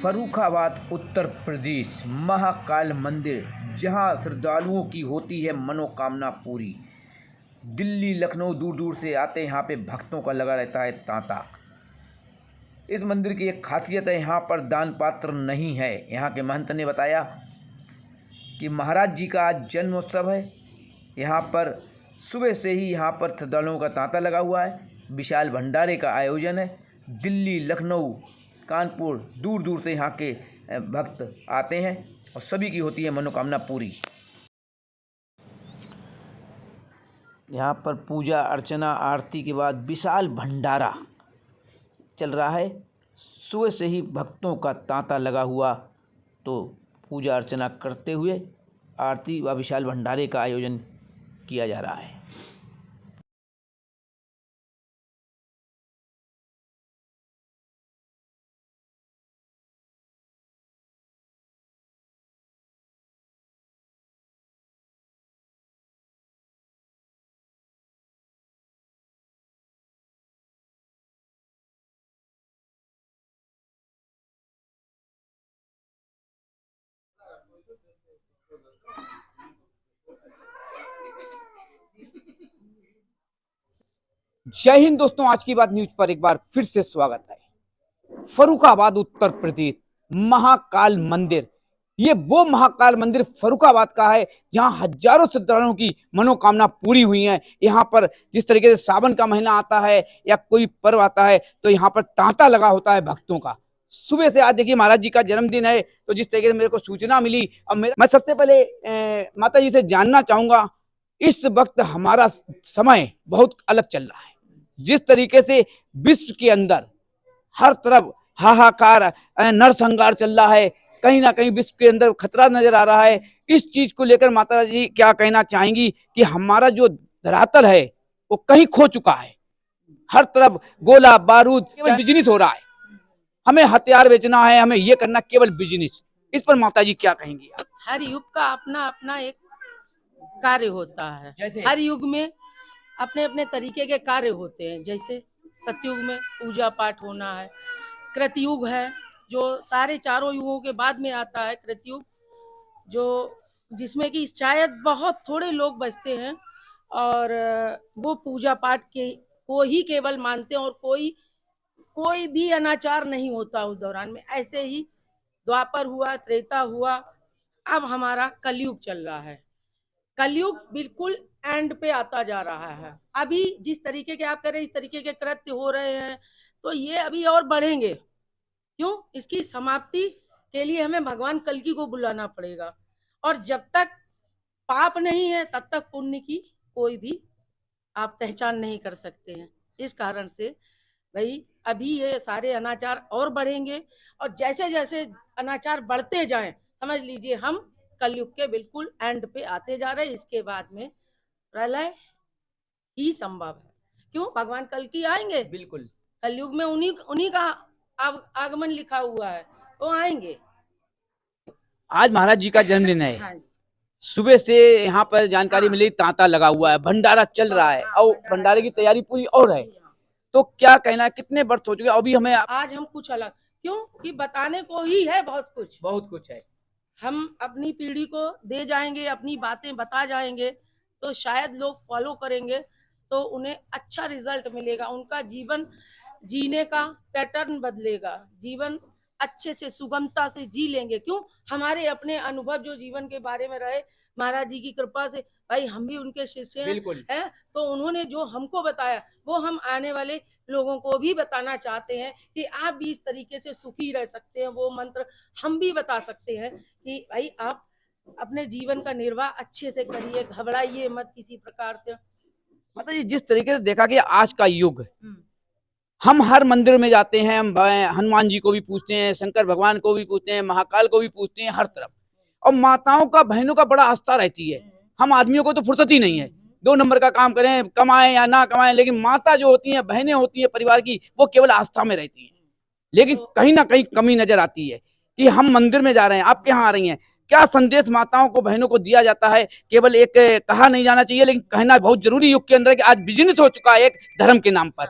फर्रुखाबाद उत्तर प्रदेश महाकाल मंदिर, जहां श्रद्धालुओं की होती है मनोकामना पूरी। दिल्ली लखनऊ दूर दूर से आते हैं, यहाँ पे भक्तों का लगा रहता है तांता। इस मंदिर की एक खासियत है, यहाँ पर दान पात्र नहीं है। यहाँ के महंत ने बताया कि महाराज जी का आज जन्मोत्सव है। यहाँ पर सुबह से ही यहाँ पर श्रद्धालुओं का तांता लगा हुआ है। विशाल भंडारे का आयोजन है। दिल्ली, लखनऊ, कानपुर दूर दूर से यहाँ के भक्त आते हैं और सभी की होती है मनोकामना पूरी। यहाँ पर पूजा अर्चना आरती के बाद विशाल भंडारा चल रहा है। सुबह से ही भक्तों का तांता लगा हुआ, तो पूजा अर्चना करते हुए आरती व विशाल भंडारे का आयोजन किया जा रहा है। जय हिंद दोस्तों, आज की बात न्यूज पर एक बार फिर से स्वागत है। फर्रुखाबाद उत्तर प्रदेश महाकाल मंदिर, ये वो महाकाल मंदिर फर्रुखाबाद का है जहां हजारों श्रद्धालुओं की मनोकामना पूरी हुई है। यहाँ पर जिस तरीके से सावन का महीना आता है या कोई पर्व आता है तो यहाँ पर तांता लगा होता है भक्तों का। सुबह से आज देखिए महाराज जी का जन्मदिन है, तो जिस तरीके से मेरे को सूचना मिली, अब मैं सबसे पहले माता जी से जानना चाहूंगा, इस वक्त हमारा समय बहुत अलग चल रहा है। जिस तरीके से विश्व के अंदर हर तरफ हाहाकार, नरसंहार चल रहा है, कहीं ना कहीं विश्व के अंदर खतरा नजर आ रहा है। इस चीज को लेकर माता जी क्या कहना चाहेंगी कि हमारा जो धरातल है वो कहीं खो चुका है। हर तरफ गोला बारूद, केवल बिजनेस हो रहा है। हमें हथियार बेचना है, हमें ये करना, केवल बिजनेस। इस पर माता जी क्या कहेंगी? हर युग का अपना अपना एक कार्य होता है। हर युग में अपने अपने तरीके के कार्य होते हैं। जैसे सतयुग में पूजा पाठ होना है, कृतयुग है जो सारे चारों युगों के बाद में आता है। कृतयुग जो जिसमें कि शायद बहुत थोड़े लोग बचते हैं और वो पूजा पाठ के को ही केवल मानते हैं और कोई भी अनाचार नहीं होता उस दौरान में। ऐसे ही द्वापर हुआ, त्रेता हुआ, अब हमारा कलयुग चल रहा है। कलयुग बिल्कुल एंड पे आता जा रहा है। अभी जिस तरीके के आप कह रहे हैं, इस तरीके के कृत्य हो रहे हैं, तो ये अभी और बढ़ेंगे। क्यों? इसकी समाप्ति के लिए हमें भगवान कल्कि को बुलाना पड़ेगा। और जब तक पाप नहीं है तब तक पुण्य की कोई भी आप पहचान नहीं कर सकते हैं। इस कारण से भाई अभी ये सारे अनाचार और बढ़ेंगे, और जैसे जैसे अनाचार बढ़ते जाएं, समझ लीजिए हम कलयुग के बिल्कुल एंड पे आते जा रहे हैं। इसके बाद में प्रलय ही संभव है। क्यों? भगवान कल्कि आएंगे, बिल्कुल कलयुग में उन्हीं का आगमन लिखा हुआ है, वो आएंगे। आज महाराज जी का जन्मदिन है। हाँ, सुबह से यहाँ पर जानकारी मिली तांता लगा हुआ है, भंडारा चल रहा है और भंडारे की तैयारी पूरी और है। तो क्या कहना है, कितने वर्ष हो चुके हैं अभी? हमें आज हम कुछ अलग, क्यों कि बताने को ही है, बहुत कुछ है। हम अपनी पीढ़ी को दे जाएंगे, अपनी बातें बता जाएंगे, तो शायद लोग फॉलो करेंगे, तो उन्हें अच्छा रिजल्ट मिलेगा। उनका जीवन जीने का पैटर्न बदलेगा, जीवन अच्छे से सुगमता से जी लेंगे। क्यों? हमारे अपने अनुभव जो जीवन के बारे में रहे, महाराज जी की कृपा से भाई हम भी उनके शिष्य हैं, तो उन्होंने जो हमको बताया वो हम आने वाले लोगों को भी बताना चाहते हैं कि आप भी इस तरीके से सुखी रह सकते हैं। वो मंत्र हम भी बता सकते हैं कि भाई आप अपने जीवन का निर्वाह अच्छे से करिए, घबराइए मत किसी प्रकार से। मतलब ये जिस तरीके से देखा कि आज का युग, हम हर मंदिर में जाते हैं, हम हनुमान जी को भी पूछते हैं, शंकर भगवान को भी पूछते हैं, महाकाल को भी पूछते हैं, हर तरफ। और माताओं का, बहनों का बड़ा आस्था रहती है। हम आदमियों को तो फुर्सत ही नहीं है, 2 नंबर का काम करें, कमाएं या ना कमाएं, लेकिन माता जो होती हैं, बहनें होती हैं परिवार की, वो केवल आस्था में रहती हैं। लेकिन कहीं ना कहीं कमी नजर आती है कि हम मंदिर में जा रहे हैं, आप यहाँ आ रही हैं, क्या संदेश माताओं को, बहनों को दिया जाता है? केवल एक कहा नहीं जाना चाहिए, लेकिन कहना बहुत जरूरी युग के अंदर कि आज बिजनेस हो चुका है एक धर्म के नाम पर,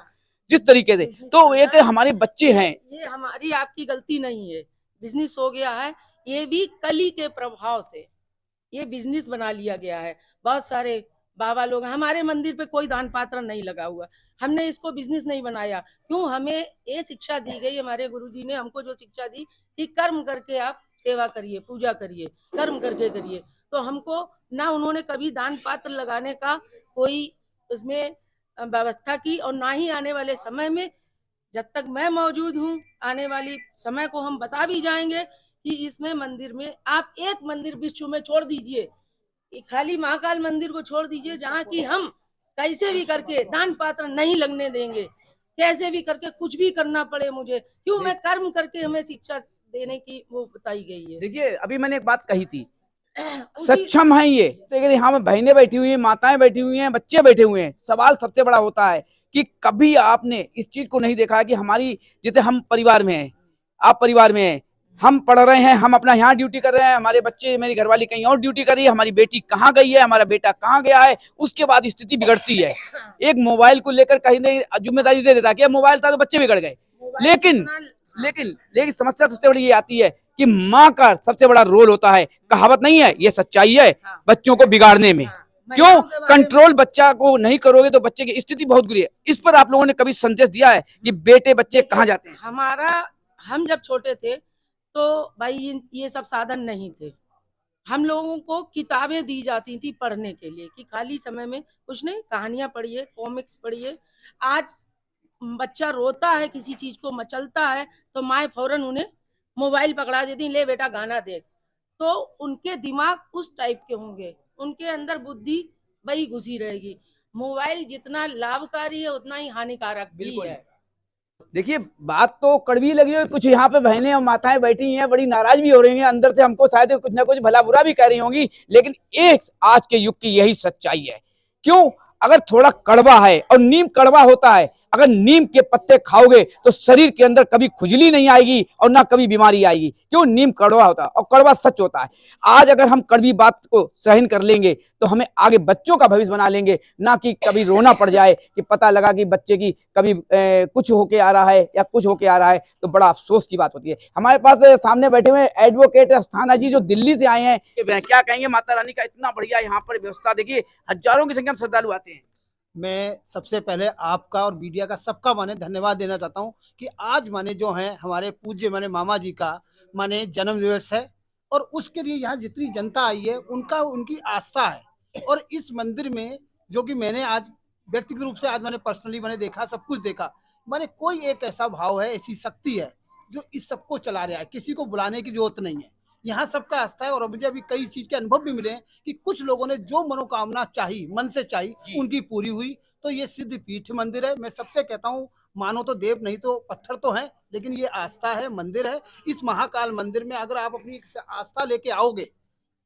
जिस तरीके से। तो एक हमारे बच्चे हैं, ये हमारी आपकी गलती नहीं है। बिजनेस हो गया है। ये भी कली के प्रभाव से ये बिजनेस बना लिया गया है। बहुत सारे बाबा लोग, हमारे मंदिर पे कोई दान पात्र नहीं लगा हुआ, हमने इसको बिजनेस नहीं बनाया। क्यों? हमें ये शिक्षा दी गई, हमारे गुरुजी ने हमको जो शिक्षा दी कि कर्म करके आप सेवा करिए, पूजा करिए, कर्म करके करिए। तो हमको ना उन्होंने कभी दान पात्र लगाने का कोई उसमें व्यवस्था की, और ना ही आने वाले समय में, जब तक मैं मौजूद हूँ, आने वाली समय को हम बता भी जाएंगे कि इसमें मंदिर में आप एक मंदिर विश्व में छोड़ दीजिए, खाली महाकाल मंदिर को छोड़ दीजिए, जहाँ की हम कैसे भी करके दान पात्र नहीं लगने देंगे, कैसे भी करके कुछ भी करना पड़े मुझे, क्यों? मैं कर्म करके हमें शिक्षा देने की वो बताई गई है। देखिए, अभी मैंने एक बात कही थी, उसी सक्षम है ये, लेकिन यहाँ में बहनें बैठी हुई हैं, माताएं बैठी हुई हैं, बच्चे बैठे हुए हैं। सवाल सबसे बड़ा होता है कि कभी आपने इस चीज को नहीं देखा कि हमारी, जैसे हम परिवार में हैं, आप परिवार में हैं, हम पढ़ रहे हैं, हम अपना यहाँ ड्यूटी कर रहे हैं, हमारे बच्चे, मेरी घरवाली कहीं और ड्यूटी कर रही है, हमारी बेटी कहाँ गई है, हमारा बेटा कहाँ गया है, उसके बाद स्थिति बिगड़ती है। एक मोबाइल को लेकर कहीं नहीं जिम्मेदारी दे देता है कि मोबाइल था तो बच्चे बिगड़ गए। लेकिन लेकिन लेकिन समस्या सबसे बड़ी ये आती है कि माँ का सबसे बड़ा रोल होता है। कहावत नहीं है, ये सच्चाई है, बच्चों को बिगाड़ने में। क्यों? कंट्रोल बच्चा को नहीं करोगे तो बच्चे की स्थिति बहुत बुरी है। इस पर आप लोगों ने कभी संदेश दिया है कि बेटे बच्चे कहाँ जाते हैं? हम जब छोटे थे तो भाई ये सब साधन नहीं थे। हम लोगों को किताबें दी जाती थी पढ़ने के लिए कि खाली समय में कुछ नहीं, कहानियां पढ़िए, कॉमिक्स पढ़िए। आज बच्चा रोता है, किसी चीज को मचलता है, तो माँ फौरन उन्हें मोबाइल पकड़ा देती, ले बेटा गाना देख। तो उनके दिमाग उस टाइप के होंगे, उनके अंदर बुद्धि वही घुसी रहेगी। मोबाइल जितना लाभकारी है उतना ही हानिकारक भी है। देखिए, बात तो कड़वी लगी है, कुछ यहाँ पे बहनें और माताएं बैठी हैं, बड़ी नाराज भी हो रही हैं, अंदर से हमको शायद कुछ ना कुछ भला बुरा भी कह रही होंगी, लेकिन एक आज के युग की यही सच्चाई है। क्यों? अगर थोड़ा कड़वा है, और नीम कड़वा होता है, अगर नीम के पत्ते खाओगे तो शरीर के अंदर कभी खुजली नहीं आएगी और ना कभी बीमारी आएगी। क्यों? नीम कड़वा होता है और कड़वा सच होता है। आज अगर हम कड़वी बात को सहन कर लेंगे तो हमें आगे बच्चों का भविष्य बना लेंगे, ना कि कभी रोना पड़ जाए कि पता लगा कि बच्चे की कभी कुछ होके आ रहा है या कुछ होके आ रहा है, तो बड़ा अफसोस की बात होती है। हमारे पास सामने बैठे हुए एडवोकेट अस्थाना जी, जो दिल्ली से आए हैं। क्या कहेंगे? माता रानी का इतना बढ़िया यहाँ पर व्यवस्था, देखिए हजारों की संख्या में श्रद्धालु आते हैं। मैं सबसे पहले आपका और मीडिया का सबका माने धन्यवाद देना चाहता हूं कि आज माने जो है हमारे पूज्य माने मामा जी का माने जन्म दिवस है, और उसके लिए यहाँ जितनी जनता आई है उनका उनकी आस्था है। और इस मंदिर में जो कि मैंने आज व्यक्तिगत रूप से आज मैंने पर्सनली मैंने देखा, सब कुछ देखा, माने कोई एक ऐसा भाव है, ऐसी शक्ति है जो इस सबको चला रहा है। किसी को बुलाने की जरूरत नहीं है, यहाँ सबका आस्था है। और मुझे अभी कई चीज के अनुभव भी मिले हैं कि कुछ लोगों ने जो मनोकामना चाही, मन से चाही, उनकी पूरी हुई। तो ये सिद्ध पीठ मंदिर है। मैं सबसे कहता हूँ, मानो तो देव नहीं तो पत्थर तो है, लेकिन ये आस्था है, मंदिर है। इस महाकाल मंदिर में अगर आप अपनी आस्था लेके आओगे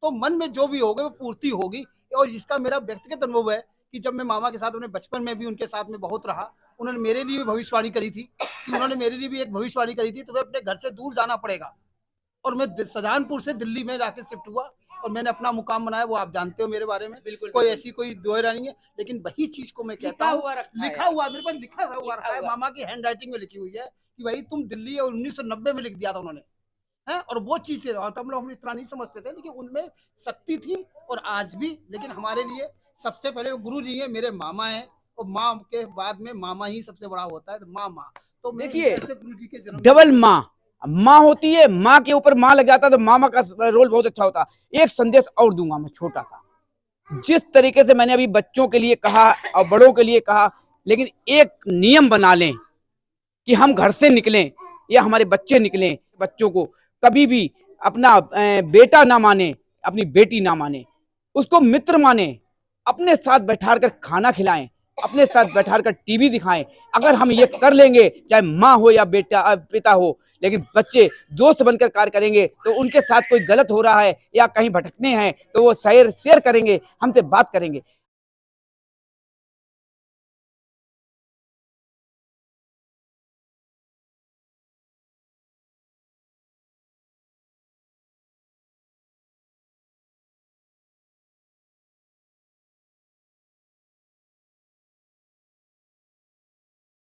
तो मन में जो भी होगा वो पूर्ति होगी। और जिसका मेरा व्यक्तिगत अनुभव है कि जब मैं मामा के साथ अपने बचपन में भी उनके साथ में बहुत रहा, उन्होंने मेरे लिए भी भविष्यवाणी करी थी कि उन्होंने मेरे लिए भी एक भविष्यवाणी करी थी, तुम्हें अपने घर से दूर जाना पड़ेगा। और मैं शाहजहानपुर से दिल्ली में जाके शिफ्ट हुआ और मैंने अपना मुकाम बनाया, वो आप जानते हो मेरे बारे में। कोई ऐसी कोई दोहरा नहीं है, लेकिन वही चीज को मैं कहता हूँ, लिखा हुआ मेरे पास, लिखा हुआ रखा है, मामा की हैंड राइटिंग में लिखी हुई है कि भाई तुम दिल्ली 1990 में लिख दिया था उन्होंने, है। और वो चीज से रहा था, हम लोग इतना नहीं समझते थे, लेकिन उनमें शक्ति थी और आज भी। लेकिन हमारे लिए सबसे पहले गुरु जी है, मेरे मामा है, और माँ के बाद में मामा ही सबसे बड़ा होता है। तो मामा, तो देखिए गुरु जी के जन्म डबल माँ होती है, माँ के ऊपर माँ लग जाता है तो मामा का रोल बहुत अच्छा होता है। एक संदेश और दूंगा मैं छोटा सा, जिस तरीके से मैंने अभी बच्चों के लिए कहा और बड़ों के लिए कहा, लेकिन एक नियम बना लें कि हम घर से निकलें या हमारे बच्चे निकलें, बच्चों को कभी भी अपना बेटा ना माने, अपनी बेटी ना माने, उसको मित्र माने, अपने साथ बैठाकर खाना खिलाएं, अपने साथ बैठाकर टीवी दिखाएं। अगर हम ये कर लेंगे, चाहे माँ हो या बेटा पिता हो, लेकिन बच्चे दोस्त बनकर कार्य करेंगे तो उनके साथ कोई गलत हो रहा है या कहीं भटकने हैं तो वो शेयर करेंगे, हमसे बात करेंगे।